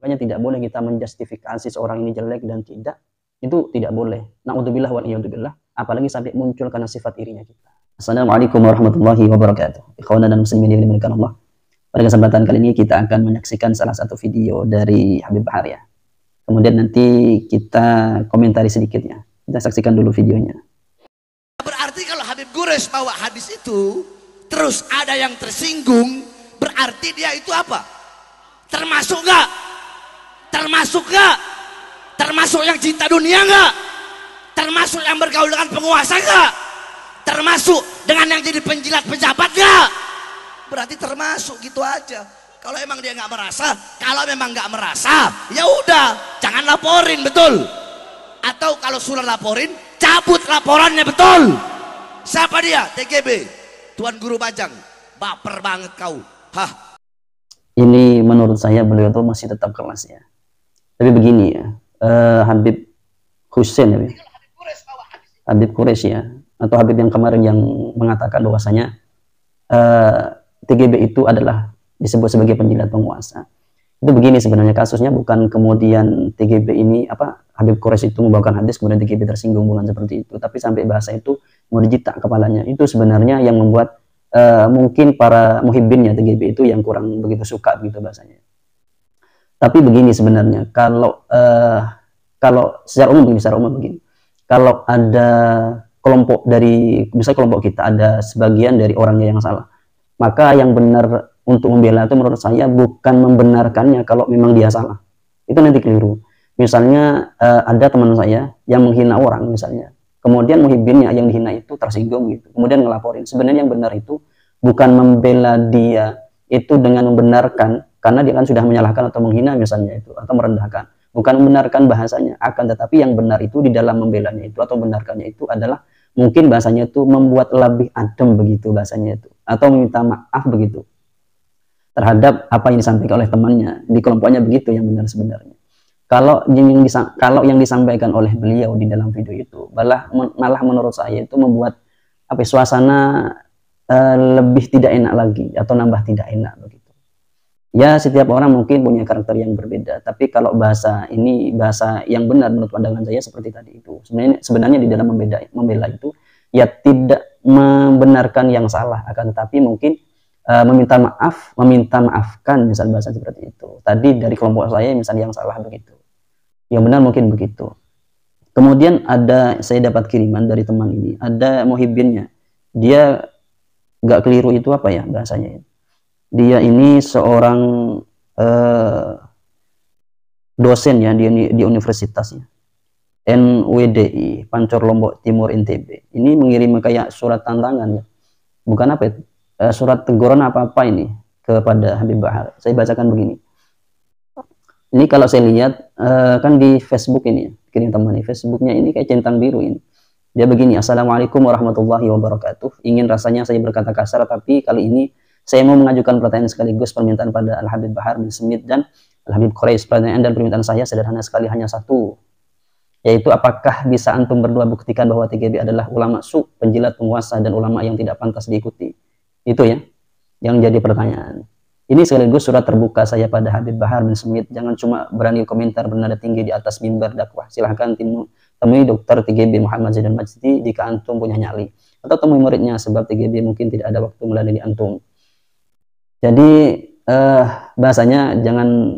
Makanya tidak boleh kita menjustifikasi seorang ini jelek dan tidak, itu tidak boleh. Na'udzubillah wal iyadzubillah, apalagi sampai muncul karena sifat irinya kita. Assalamualaikum warahmatullahi wabarakatuh. Ikhwan dan muslimin yang dimuliakan Allah. Pada kesempatan kali ini kita akan menyaksikan salah satu video dari Habib Bahar ya. Kemudian nanti kita komentari sedikitnya. Kita saksikan dulu videonya. Berarti kalau Habib Quraisy bawa hadis itu, terus ada yang tersinggung, berarti dia itu apa? Termasuk nggak? Termasuk nggak? Termasuk yang cinta dunia nggak? Termasuk yang bergaul dengan penguasa nggak? Termasuk dengan yang jadi penjilat pejabat nggak? Berarti termasuk, gitu aja. Kalau emang dia nggak merasa, kalau memang nggak merasa, ya udah, jangan laporin, betul? Atau kalau sudah laporin, cabut laporannya, betul? Siapa dia? TGB, Tuan Guru Bajang. Baper banget kau. Hah? Ini menurut saya beliau tuh masih tetap kelas ya. Tapi begini ya, Habib Hussein ya, Habib Quraisy ya, atau Habib yang kemarin yang mengatakan bahwasanya TGB itu adalah disebut sebagai penjilat penguasa. Itu begini sebenarnya kasusnya, bukan kemudian TGB ini Habib Quraisy itu membawakan hadis kemudian TGB tersinggung, bukan seperti itu, tapi sampai bahasa itu mau dijitak kepalanya. Itu sebenarnya yang membuat mungkin para muhibbinnya TGB itu yang kurang begitu suka begitu bahasanya. Tapi begini sebenarnya, kalau secara umum begini, kalau ada kelompok dari, misalnya kelompok kita ada sebagian dari orangnya yang salah, maka yang benar untuk membela itu menurut saya bukan membenarkannya kalau memang dia salah. Itu nanti keliru. Misalnya ada teman saya yang menghina orang misalnya, kemudian muhibbinnya yang dihina itu tersinggung gitu, kemudian ngelaporin. Sebenarnya yang benar itu bukan membela dia itu dengan membenarkan, karena dia kan sudah menyalahkan atau menghina misalnya itu, atau merendahkan. Bukan membenarkan bahasanya, akan tetapi yang benar itu di dalam membelanya itu atau membenarkannya itu adalah mungkin bahasanya itu membuat lebih adem begitu bahasanya itu, atau meminta maaf begitu terhadap apa yang disampaikan oleh temannya di kelompoknya, begitu yang benar sebenarnya. Kalau yang disampaikan oleh beliau di dalam video itu malah menurut saya itu membuat suasana lebih tidak enak lagi atau nambah tidak enak begitu. Ya, setiap orang mungkin punya karakter yang berbeda, tapi kalau bahasa ini bahasa yang benar menurut pandangan saya seperti tadi itu. Sebenarnya di dalam membela itu ya tidak membenarkan yang salah, akan tetapi mungkin meminta maafkan, misal bahasa seperti itu. Tadi dari kelompok saya misalnya yang salah begitu. Yang benar mungkin begitu. Kemudian saya dapat kiriman dari teman ini, ada muhibbinnya. Dia nggak keliru itu bahasanya. Dia ini seorang dosen ya di universitas ya, NWDI Pancor Lombok Timur NTB. Ini mengirim kayak surat tantangan ya, bukan surat teguran apa ini kepada Habib Bahar. Saya bacakan begini. Ini kalau saya lihat kan di Facebook ini ya, kirim teman ini, Facebooknya ini kayak centang biru ini. Dia begini, Assalamualaikum warahmatullahi wabarakatuh. Ingin rasanya saya berkata kasar, tapi kali ini saya mau mengajukan pertanyaan sekaligus permintaan pada Al-Habib Bahar bin Smith dan Al-Habib Quraisy. Pertanyaan dan permintaan saya sederhana sekali, hanya satu, yaitu apakah bisa antum berdua buktikan bahwa TGB adalah ulama su, penjilat penguasa dan ulama yang tidak pantas diikuti? Itu ya yang jadi pertanyaan. Ini sekaligus surat terbuka saya pada Habib Bahar bin Smith. Jangan cuma berani komentar bernada tinggi di atas mimbar dakwah. Silahkan temui Dr. TGB Muhammad Zaidan Majdi jika antum punya nyali, atau temui muridnya, sebab TGB mungkin tidak ada waktu meladeni antum. Jadi bahasanya jangan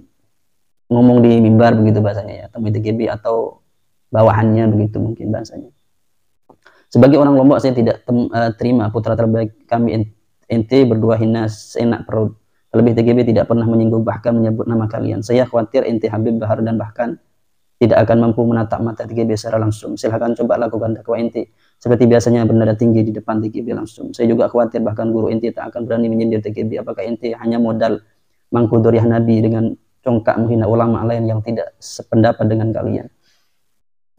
ngomong di mimbar begitu bahasanya ya, temui TGB atau bawahannya begitu mungkin bahasanya. Sebagai orang Lombok saya tidak terima putra terbaik kami ente berdua hina seenak perut. Terlebih TGB tidak pernah menyinggung bahkan menyebut nama kalian. Saya khawatir ente Habib Bahar dan bahkan tidak akan mampu menatap mata TGB secara langsung. Silahkan coba lakukan dakwah ente seperti biasanya bernada tinggi di depan TGB langsung. Saya juga khawatir bahkan guru ente tak akan berani menyindir TGB. Apakah ente hanya modal mangkuduriah Nabi dengan congkak menghina ulama lain yang tidak sependapat dengan kalian?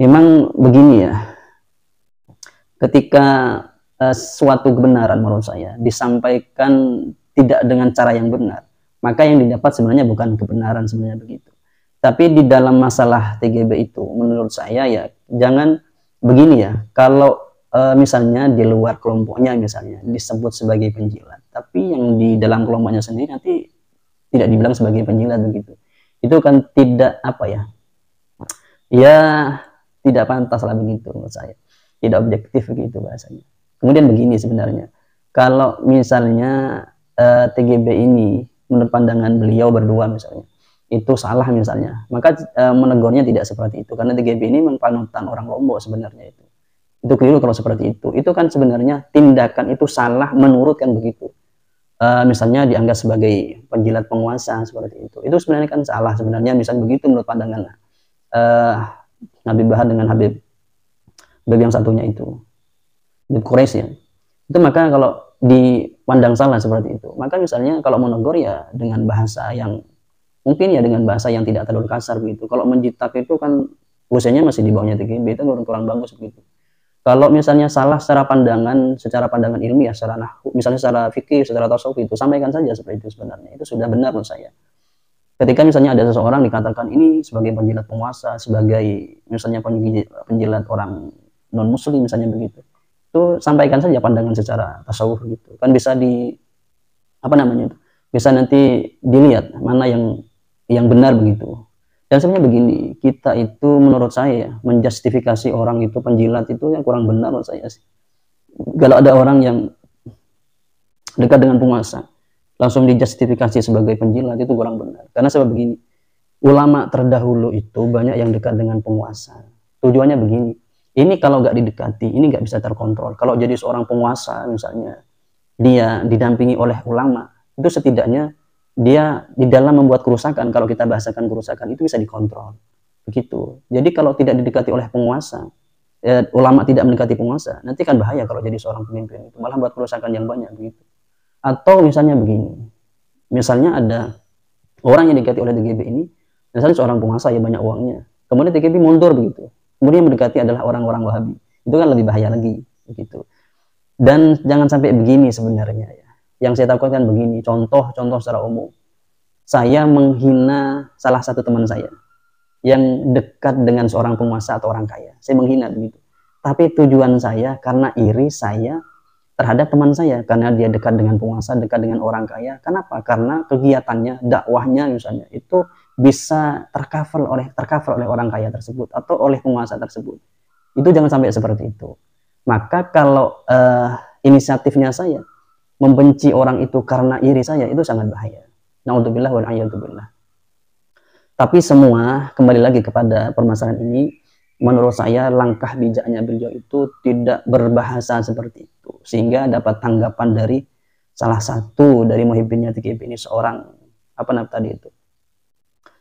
Memang begini ya, ketika suatu kebenaran menurut saya disampaikan tidak dengan cara yang benar, maka yang didapat sebenarnya bukan kebenaran sebenarnya begitu. Tapi di dalam masalah TGB itu menurut saya ya jangan begini ya, kalau misalnya di luar kelompoknya misalnya disebut sebagai penjilat, tapi yang di dalam kelompoknya sendiri nanti tidak dibilang sebagai penjilat begitu. Itu kan tidak apa ya, ya tidak pantas lah begitu menurut saya, tidak objektif begitu bahasanya. Kemudian begini sebenarnya, kalau misalnya TGB ini menurut pandangan beliau berdua misalnya itu salah misalnya, maka menegurnya tidak seperti itu, karena TGB ini memang panutan orang Lombok sebenarnya. Itu keliru kalau seperti itu kan sebenarnya tindakan itu salah menurut kan begitu. Misalnya dianggap sebagai penjilat penguasa seperti itu sebenarnya kan salah sebenarnya, misalnya begitu menurut pandangan Habib Bahar dengan Habib yang satunya itu, Habib Quraisy ya. Itu maka kalau dipandang salah seperti itu, maka misalnya kalau menegur ya dengan bahasa yang mungkin ya dengan bahasa yang tidak terlalu kasar begitu. Kalau menjitak itu kan usianya masih di bawahnya TGB, itu kurang bagus begitu. Kalau misalnya salah secara pandangan ilmiah, secara nahwu, misalnya secara fikih, secara tasawuf, itu sampaikan saja seperti itu sebenarnya. Itu sudah benar menurut saya. Ketika misalnya ada seseorang dikatakan ini sebagai penjilat penguasa, sebagai misalnya penjilat orang non muslim misalnya begitu, itu sampaikan saja pandangan secara tasawuf gitu. Kan bisa bisa nanti dilihat mana yang benar begitu. Dan sebenarnya begini, kita itu menurut saya menjustifikasi orang itu penjilat itu yang kurang benar menurut saya sih. Kalau ada orang yang dekat dengan penguasa langsung dijustifikasi sebagai penjilat, itu kurang benar. Karena sebab begini, ulama terdahulu itu banyak yang dekat dengan penguasa. Tujuannya begini, ini kalau nggak didekati, ini nggak bisa terkontrol. Kalau jadi seorang penguasa misalnya, dia didampingi oleh ulama, itu setidaknya dia di dalam membuat kerusakan, kalau kita bahasakan kerusakan itu bisa dikontrol begitu. Jadi kalau tidak didekati oleh penguasa, ulama tidak mendekati penguasa, nanti kan bahaya kalau jadi seorang pemimpin itu malah buat kerusakan yang banyak begitu. Atau misalnya begini, misalnya ada orang yang didekati oleh TGB ini, misalnya seorang penguasa ya banyak uangnya, kemudian TGB mundur begitu, kemudian yang mendekati adalah orang-orang Wahabi, itu kan lebih bahaya lagi begitu. Dan jangan sampai begini sebenarnya ya. Yang saya takutkan begini, contoh secara umum, saya menghina salah satu teman saya yang dekat dengan seorang penguasa atau orang kaya, saya menghina begitu. Tapi tujuan saya karena iri saya terhadap teman saya, karena dia dekat dengan penguasa, dekat dengan orang kaya. Kenapa? Karena kegiatannya, dakwahnya misalnya itu bisa tercover oleh orang kaya tersebut atau oleh penguasa tersebut. Itu jangan sampai seperti itu. Maka kalau inisiatifnya saya membenci orang itu karena iri saya, itu sangat bahaya. Na'udzubillah wa na'udzubillah. Tapi semua kembali lagi kepada permasalahan ini, menurut saya langkah bijaknya beliau itu tidak berbahasa seperti itu, sehingga dapat tanggapan dari salah satu dari muhibbinnya TGB ini, seorang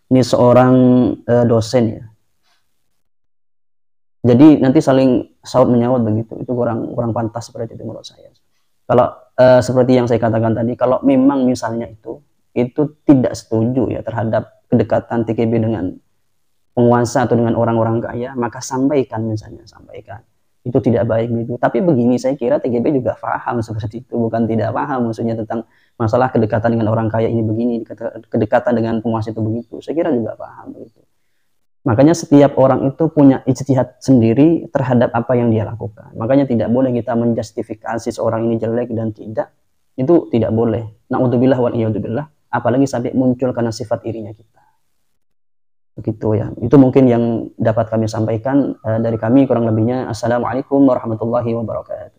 ini seorang dosen ya. Jadi nanti saling saut menyahut begitu, itu kurang pantas seperti itu menurut saya. Kalau seperti yang saya katakan tadi, kalau memang misalnya itu tidak setuju ya terhadap kedekatan TGB dengan penguasa atau dengan orang-orang kaya, maka sampaikan itu tidak baik gitu. Tapi begini, saya kira TGB juga paham seperti itu, bukan tidak paham maksudnya tentang masalah kedekatan dengan orang kaya ini begini, kedekatan dengan penguasa itu begitu. Saya kira juga paham begitu. Makanya setiap orang itu punya ijtihad sendiri terhadap apa yang dia lakukan. Makanya tidak boleh kita menjustifikasi seorang ini jelek dan tidak. Itu tidak boleh. Na'udzubillah wa na'udzubillah. Apalagi sampai muncul karena sifat irinya kita. Begitu ya. Itu mungkin yang dapat kami sampaikan dari kami, kurang lebihnya. Assalamualaikum warahmatullahi wabarakatuh.